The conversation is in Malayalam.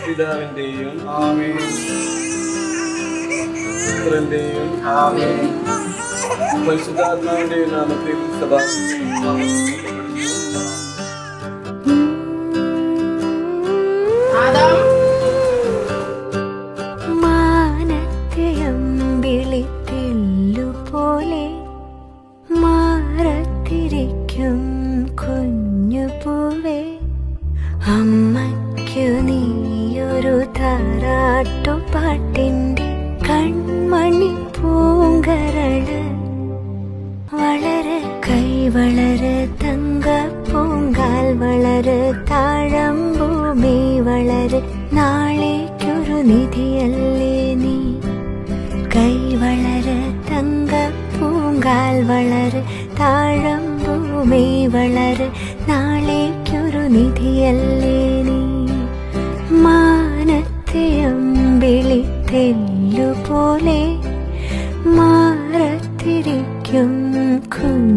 പിതാവിന്റെയും ആമേൻ. പുത്രന്റെയും ആമേൻ. പരിശുദ്ധാത്മാവിന്റെയും നാമത്തിൽ സദാ പോലെ മാറത്തിരിക്കും കുഞ്ഞുപൂവേ, അമ്മയ്ക്കു നീയൊരു താരാട്ടുപാട്ടിൻ്റെ കൺമണി പൂങ്കരള്. വളര് കൈ വളര് തങ്ക പൂങ്കാൽ വളര് താഴമ്പൂമി വളര്, നാളേക്കൊരു നിധിയല്ലേ നീ. കൈ വളര് തങ്ക പൂങ്കാൽ വളര് താഴമ്പൂമി വളര്, നാളേക്കൊരു നിധിയല്ലേ നീ. മാനത്തെ അമ്പിളി തെല്ലുപോലെ മാറത്തിരിക്കും കുഞ്ഞു